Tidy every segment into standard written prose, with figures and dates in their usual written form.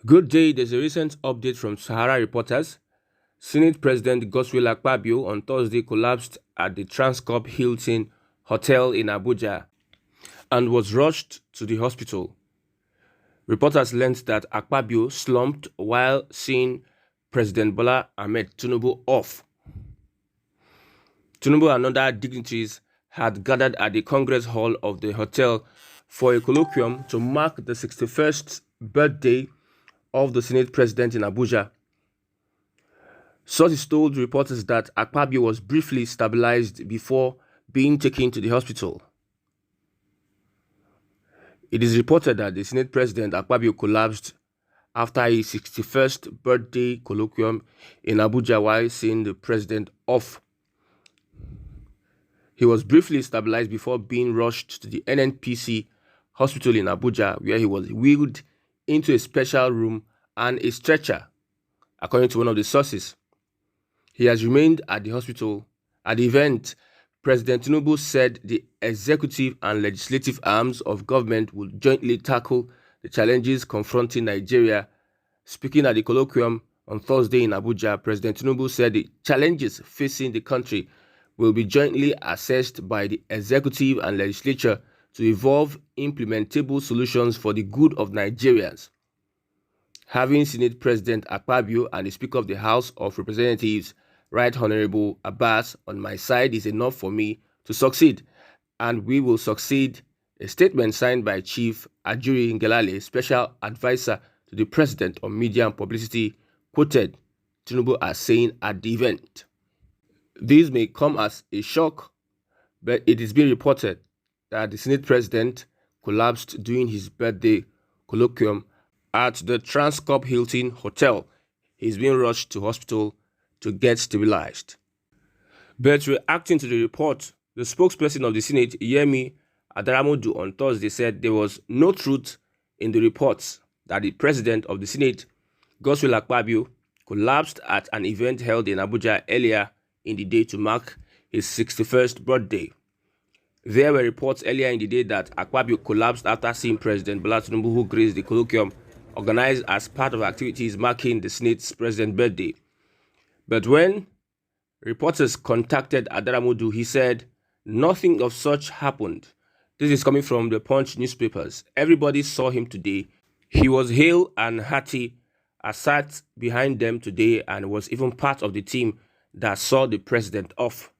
Good day, there's a recent update from Sahara Reporters. Senate President Godswill Apkabio on Thursday collapsed at the Transcorp Hilton Hotel in Abuja and was rushed to the hospital. Reporters learned that Akpabio slumped while seeing President Bola Ahmed Tinubu off. Tinubu and other dignitaries had gathered at the Congress Hall of the hotel for a colloquium to mark the 61st birthday of the Senate President in Abuja. Sources told reporters that Akpabio was briefly stabilized before being taken to the hospital. It is reported that the Senate President Akpabio collapsed after his 61st birthday colloquium in Abuja while seeing the president off. He was briefly stabilized before being rushed to the NNPC hospital in Abuja, where he was wheeled into a special room and a stretcher, according to one of the sources. He has remained at the hospital. At the event, President Tinubu said the executive and legislative arms of government would jointly tackle the challenges confronting Nigeria. Speaking at the colloquium on Thursday in Abuja, President Tinubu said the challenges facing the country will be jointly assessed by the executive and legislature to evolve implementable solutions for the good of Nigerians. Having Senate President Akpabio and the Speaker of the House of Representatives, Right Honorable Abbas, on my side is enough for me to succeed, and we will succeed, a statement signed by Chief Ajuri Ngelale, Special Advisor to the President on Media and Publicity, quoted Tinubu as saying at the event. This may come as a shock, but it is being reported that the Senate President collapsed during his birthday colloquium at the Transcorp Hilton Hotel. He's being rushed to hospital to get stabilized. But reacting to the report, the spokesperson of the Senate, Yemi Adaramodu, on Thursday said there was no truth in the reports that the president of the Senate, Godswill Apkabio, collapsed at an event held in Abuja earlier in the day to mark his 61st birthday. There were reports earlier in the day that Akpabio collapsed after seeing President Bola Tinubu, who graced the colloquium organized as part of activities marking the Senate's president's birthday. But when reporters contacted Adaramodu, he said nothing of such happened. This is coming from the Punch newspapers. Everybody saw him today. He was hale and hearty. I sat behind them today and was even part of the team that saw the president off.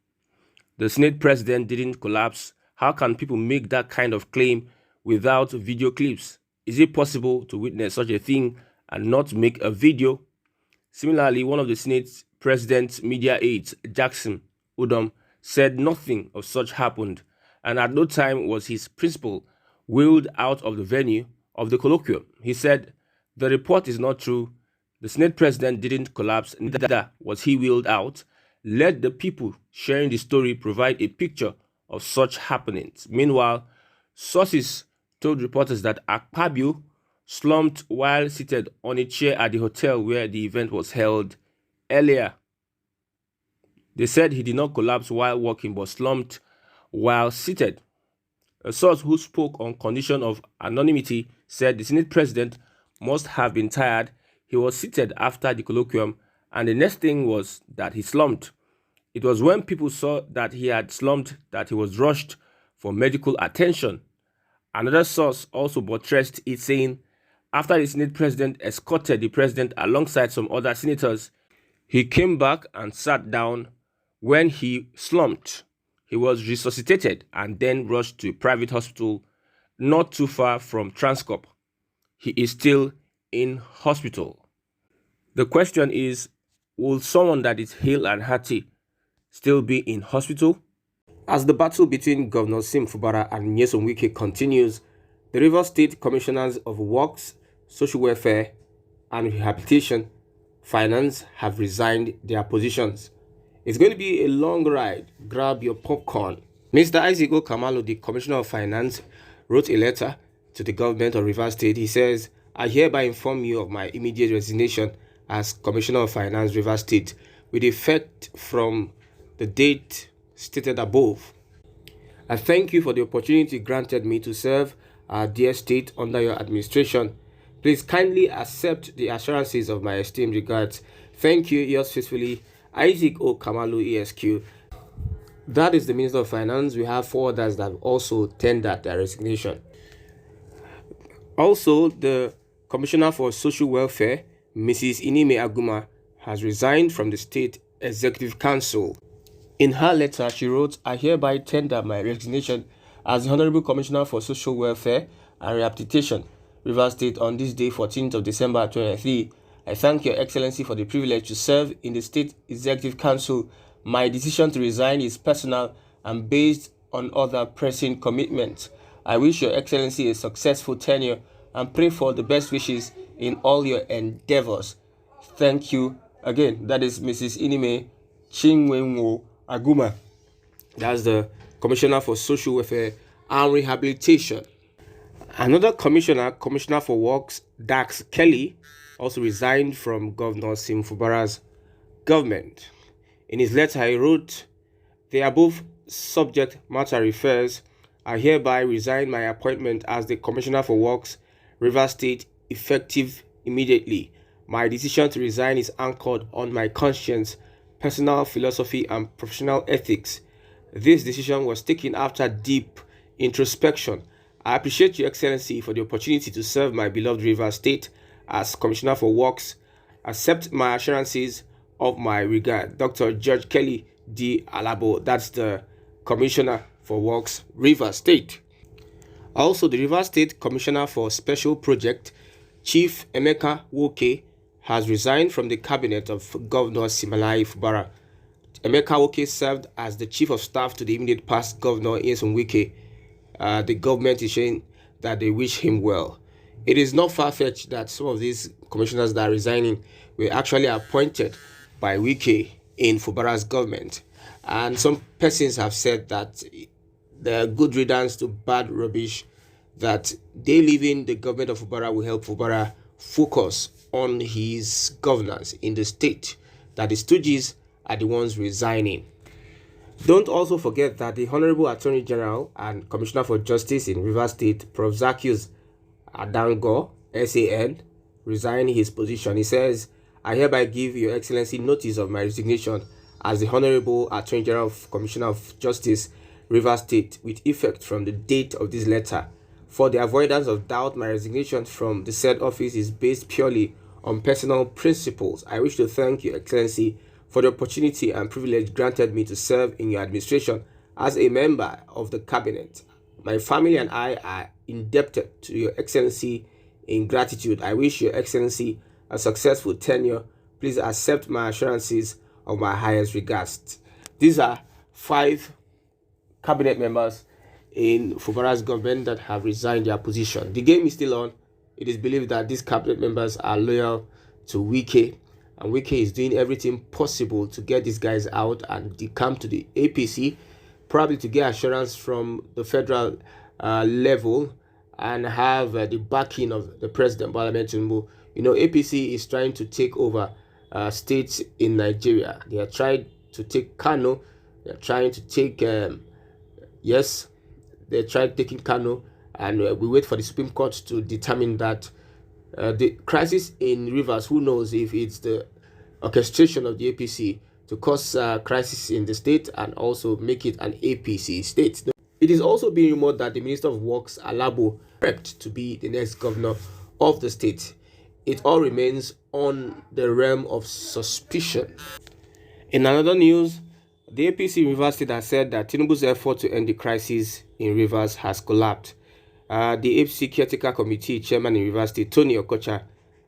The Senate president didn't collapse. How can people make that kind of claim without video clips? Is it possible to witness such a thing and not make a video? Similarly, one of the Senate president's media aides, Jackson Udom, said nothing of such happened, and at no time was his principal wheeled out of the venue of the colloquium. He said, "The report is not true. The Senate president didn't collapse, neither was he wheeled out. Let the people sharing the story provide a picture of such happenings." Meanwhile, sources told reporters that Akpabio slumped while seated on a chair at the hotel where the event was held earlier. They said he did not collapse while walking but slumped while seated. A source who spoke on condition of anonymity said the Senate president must have been tired. He was seated after the colloquium, and the next thing was that he slumped. It was when people saw that he had slumped that he was rushed for medical attention. Another source also buttressed it, saying after the Senate president escorted the president alongside some other senators, he came back and sat down. When he slumped, he was resuscitated and then rushed to a private hospital not too far from Transcorp. He is still in hospital. The question is, will someone that is hale and hearty still be in hospital? As the battle between Governor Sim Fubara'S and Nyesom Wike continues, the Rivers State Commissioners of Works, Social Welfare and Rehabilitation, Finance have resigned their positions. It's going to be a long ride. Grab your popcorn. Mr. Isaac Kamalo, the Commissioner of Finance, wrote a letter to the government of Rivers State. He says, "I hereby inform you of my immediate resignation as Commissioner of Finance, Rivers State, with effect from the date stated above. I thank you for the opportunity granted me to serve our dear state under your administration. Please kindly accept the assurances of my esteemed regards. Thank you, yours faithfully, Isaac O. Kamalu ESQ. That is the Minister of Finance. We have 4 others that have also tendered their resignation. Also, the Commissioner for Social Welfare, Mrs. Inime Aguma, has resigned from the State Executive Council. In her letter, she wrote, "I hereby tender my resignation as the Honorable Commissioner for Social Welfare and Rehabilitation, Rivers State, on this day, 14th of December 2023. I thank Your Excellency for the privilege to serve in the State Executive Council. My decision to resign is personal and based on other pressing commitments. I wish Your Excellency a successful tenure and pray for the best wishes in all your endeavors. Thank you." Again, that is Mrs. Inime Chinwenwo Aguma. That's the Commissioner for Social Welfare and Rehabilitation. Another Commissioner for Works, Dax Kelly, also resigned from Governor Sim Fubara'S government. In his letter, he wrote, "The above subject matter refers, I hereby resign my appointment as the Commissioner for Works, Rivers State, effective immediately. My decision to resign is anchored on my conscience, personal philosophy, and professional ethics. This decision was taken after deep introspection. I appreciate Your Excellency for the opportunity to serve my beloved Rivers State as Commissioner for Works. Accept my assurances of my regard. Dr. George Kelly D. Alabo." That's the Commissioner for Works, Rivers State. Also, the Rivers State Commissioner for Special Project, Chief Emeka Woke, has resigned from the cabinet of Governor Siminalayi Fubara. Emeka Woke served as the Chief of Staff to the immediate past Governor Nyesom Wike. The government is saying that they wish him well. It is not far-fetched that some of these commissioners that are resigning were actually appointed by Wike in Fubara'S government. And some persons have said that the good riddance to bad rubbish, that they leaving the government of Fubara will help Fubara focus on his governance in the state, that the stooges are the ones resigning. Don't also forget that the Honorable Attorney General and Commissioner for Justice in Rivers State, Prof. Zaccheaus Adango, SAN, resigned his position. He says, "I hereby give Your Excellency notice of my resignation as the Honorable Attorney General, Commissioner of Justice, Rivers State, with effect from the date of this letter. For the avoidance of doubt, my resignation from the said office is based purely on personal principles. I wish to thank Your Excellency for the opportunity and privilege granted me to serve in your administration as a member of the cabinet. My family and I are indebted to Your Excellency in gratitude. I wish Your Excellency a successful tenure. Please accept my assurances of my highest regards." These are 5 cabinet members in Fubara'S government that have resigned their position. The game is still on. It is believed that these cabinet members are loyal to Wike, and Wike is doing everything possible to get these guys out and decamp to the APC, probably to get assurance from the federal level and have the backing of the President Bola Ahmed Tinubu. You know, APC is trying to take over states in Nigeria. They are trying to take Kano. They are trying to take, they tried taking Kano, and we wait for the Supreme Court to determine that. The crisis in Rivers, who knows if it's the orchestration of the APC to cause crisis in the state and also make it an APC state. It is also being rumored that the Minister of Works, Alabo, expect to be the next governor of the state. It all remains on the realm of suspicion. In another news, the APC in Rivers State has said that Tinubu's effort to end the crisis in Rivers has collapsed. The APC Caretaker Committee Chairman in Rivers State, Tony Okocha,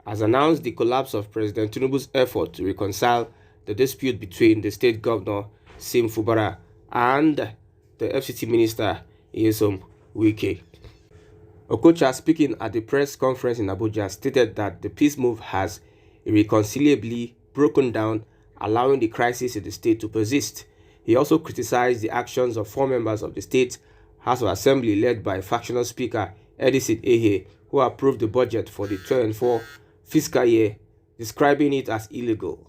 has announced the collapse of President Tinubu's effort to reconcile the dispute between the state governor, Sim Fubara, and the FCT Minister, Nyesom Wike. Okocha, speaking at the press conference in Abuja, stated that the peace move has irreconcilably broken down, allowing the crisis in the state to persist. He also criticized the actions of 4 members of the State House of Assembly led by factional Speaker Edison Ehe, who approved the budget for the 2024 fiscal year, describing it as illegal.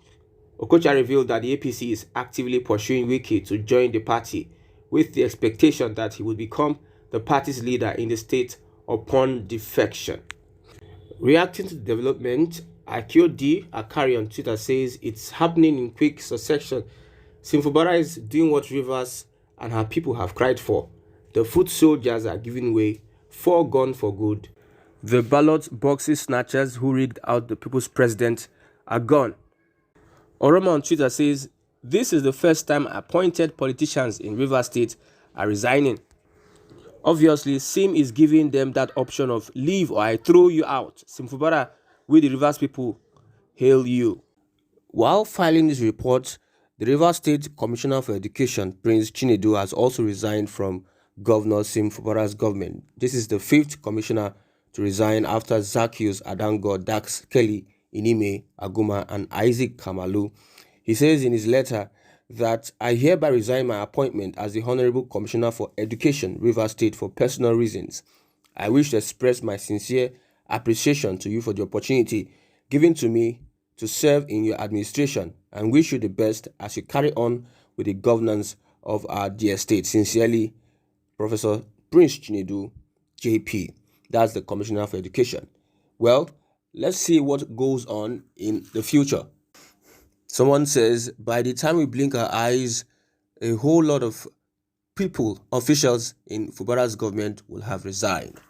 Okocha revealed that the APC is actively pursuing Wike to join the party, with the expectation that he would become the party's leader in the state upon defection. Reacting to the development, Akari on Twitter says it's happening in quick succession. Fubara'S is doing what Rivers and her people have cried for. The foot soldiers are giving way, 4 gone for good. The ballot boxes snatchers who rigged out the people's president are gone. Oroma on Twitter says, this is the first time appointed politicians in Rivers State are resigning. Obviously, Sim is giving them that option of leave or I throw you out. Sim Fubara, we the Rivers people, hail you. While filing this report, the Rivers State Commissioner for Education, Prince Chinedu, has also resigned from Governor Sim Fubara'S government. This is the 5th commissioner to resign after Zacchaeus Adango, Dax Kelly, Inime Aguma, and Isaac Kamalu. He says in his letter that I hereby resign my appointment as the Honorable Commissioner for Education, Rivers State, for personal reasons. I wish to express my sincere appreciation to you for the opportunity given to me to serve in your administration and wish you the best as you carry on with the governance of our dear state. Sincerely, Professor Prince Chinedu, JP. That's the Commissioner for Education. Well, let's see what goes on in the future. Someone says, by the time we blink our eyes, a whole lot of people, officials in Fubara'S government will have resigned.